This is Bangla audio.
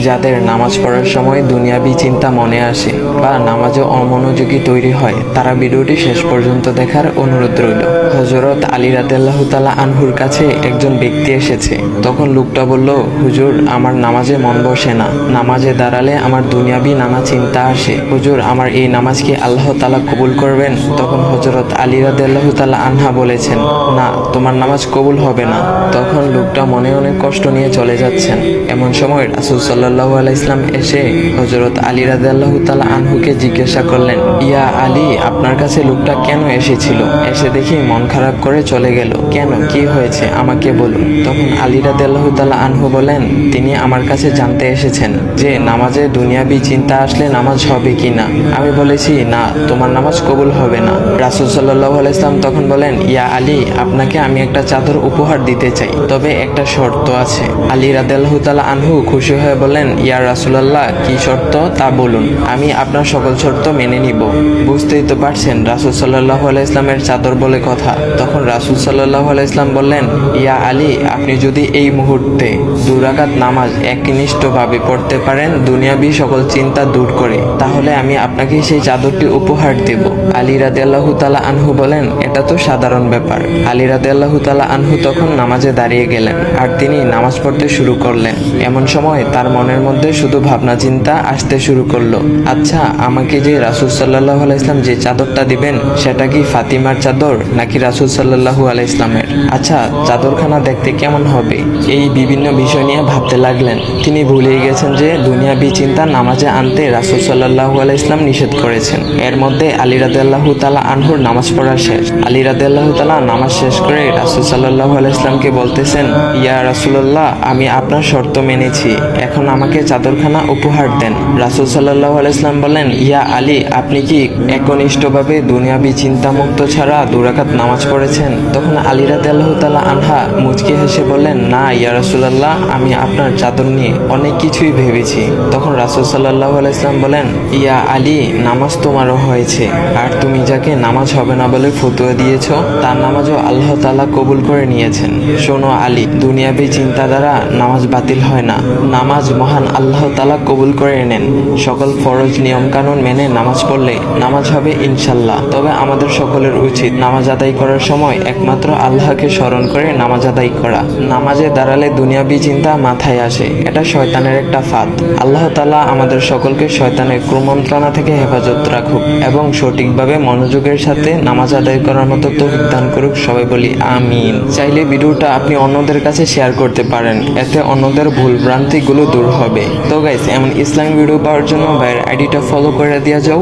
যাদের নামাজ পড়ার সময় দুনিয়াবি চিন্তা মনে আসে বা নামাজে অমনোযোগী তৈরি হয়, তারা ভিডিওটি শেষ পর্যন্ত দেখার অনুরোধ রইল। হযরত আলী রাদিয়াল্লাহু তাআলা আনহুর কাছে একজন ব্যক্তি এসেছে। তখন লোকটা বলল, হুজুর, আমার নামাজে মন বসে না। নামাজে দাঁড়ালে আমার দুনিয়াবি নানা চিন্তা আসে। হুজুর, আমার এই নামাজ কি আল্লাহ তাআলা কবুল করবেন? তখন হযরত আলী রাদিয়াল্লাহু তাআলা আনহা বলেছেন, না, তোমার নামাজ কবুল হবে না। তখন লোকটা মনে অনেক কষ্ট নিয়ে চলে যাচ্ছেন। এমন সময় রাসূল সাল্লাল্লাহু আলাইহি ওয়াসাল্লাম এসে হযরত আলী রাদিয়াল্লাহু তাআলা আনহুকে জিজ্ঞাসা করলেন, ইয়া আলী, আপনার কাছে লোকটা কেন এসেছিল? এসে দেখি মন খারাপ করে চলে গেল। কেন, কি হয়েছে, আমাকে বলুন। তখন আলী রাদিয়াল্লাহু তাআলা আনহু বলেন, তিনি আমার কাছে জানতে এসেছেন যে নামাজে দুনিয়াবি চিন্তা আসলে নামাজ হবে কিনা। আমি বলেছি, না, তোমার নামাজ কবুল হবে না। রাসূল সাল্লাল্লাহু আলাইহি ওয়াসাল্লাম তখন বলেন, ইয়া আলী, আপনাকে আমি একটা চাদর উপহার দিতে চাই, তবে একটা শর্ত আছে। আলী রাদিয়াল্লাহু তাআলা আনহু খুশি হয়ে বলেন, ইয়া রাসূলুল্লাহ, কি শর্ত তা বলুন, আমি আপনার সকল শর্ত মেনে নিব। বুঝতেই তো পারছেন রাসূল সাল্লাল্লাহু আলাইহি ওয়াসাল্লামের চাদর বলে কথা। তখন রাসূল সাল্লাল্লাহু আলাইহি ওয়াসাল্লাম বললেন, ইয়া আলী, আপনি যদি এই মুহূর্তে 2 রাকাত নামাজ একনিষ্ঠভাবে পড়তে পারেন দুনিয়াবি সকল চিন্তা দূর করে, তাহলে আমি আপনাকে সেই চাদরটি উপহার দেব। আলী রাদিয়াল্লাহু তাআলা আনহু বলেন, এটা তো সাধারণ ব্যাপার। আলী রাদিয়াল্লাহু তাআলা আনহু তখন নামাজে দাঁড়িয়ে গেলেন আর তিনি নামাজ পড়তে শুরু করলেন। এমন সময় তার মনের মধ্যে শুধু ভাবনা চিন্তা আসতে শুরু করলো, আচ্ছা, আমাকে যে রাসূল সাল্লাল্লাহু আলাইহি ওয়াসাল্লাম যে চাদরটা দিবেন, সেটা কি ফাতিমার চাদর নাকি রাসূল সাল্লাল্লাহু আলাইহি ওয়াসাল্লামের? আচ্ছা, চাদরখানা দেখতে কেমন হবে? এই বিভিন্ন বিষয় নিয়ে ভাবতে লাগলেন। তিনি ভুলেই গেছেন যে দুনিয়াবি চিন্তা নামাজে আনতে রাসূল সাল্লাল্লাহু আলাইহি ওয়াসাল্লাম নিষেধ করেছেন। এর মধ্যে আলী রাদিয়াল্লাহু তাআলা আনহুর নামাজ পড়া শেষ। আলী রাদিয়াল্লাহু তাআলা নামাজ শেষ করে রাসূল সাল্লাল্লাহু আলাইহি ওয়াসাল্লামকে বলতেছেন, ইয়া রাসূলুল্লাহ, আমি আপনার শর্ত মেনেছি, এখন আমাকে চাদরখানা উপহার দেন। রাসূল সাল্লাল্লাহু আলাইহি ওয়াসাল্লাম বলেন, ইয়া আলী, আপনি কি একনিষ্ঠভাবে দুনিয়াবি চিন্তামুক্ত ছাড়া 2 রাকাত নামাজ পড়েছেন? তখন আলী রাদিয়াল্লাহু তাআলা আনহা মুচকি হেসে বললেন, না ইয়া রাসূলুল্লাহ, আমি আপনার চাদর নিয়ে অনেক কিছুই ভেবেছি। তখন রাসূল সাল্লাল্লাহু আলাইহি ওয়াসাল্লাম বলেন, ইয়া আলী, নামাজ তোমারও হয়েছে, আর তুমি যাকে নামাজ হবে না বলে ফতোয়া দিয়েছো, তার নামাজও আল্লাহ তাআলা কবুল করে নিয়েছেন। শোনো আলী, দুনিয়াবি চিন্তা দ্বারা নামাজ বাতিল হয় না, নামাজ মহান আল্লাহ তাআলা কবুল করে নেন। সকল ফরজ নিয়ম কানুন মেনে নামাজ পড়লে নামাজ হবে ইনশাল্লাহ। তবে আমাদের সকলের উচিত নামাজ আদায় করার সময় একমাত্র আল্লাহকে স্মরণ করে নামাজ আদায় করা। নামাজে দাঁড়ালে দুনিয়াবি চিন্তা মাথায় আসে, এটা শয়তানের একটা ফাঁদ। আল্লাহ তাআলা আমাদের সকলকে শয়তানের কুমন্ত্রণা থেকে হেফাজত রাখুক এবং সঠিকভাবে মনোযোগের সাথে নামাজ আদায় করার মতো তৌফিক দান করুক। সবাই বলি আমিন। চাইলে ভিডিওটা আপনি অন্যদের কাছে শেয়ার করতে পারেন, এতে অন্যদের ভুল ভ্রান্তিগুলো দূর হবে। তো গাইস, এমন ইসলামিক ভিডিও পাওয়ার জন্য ভাইয়ের আইডিটা ফলো করে দেওয়া যাও।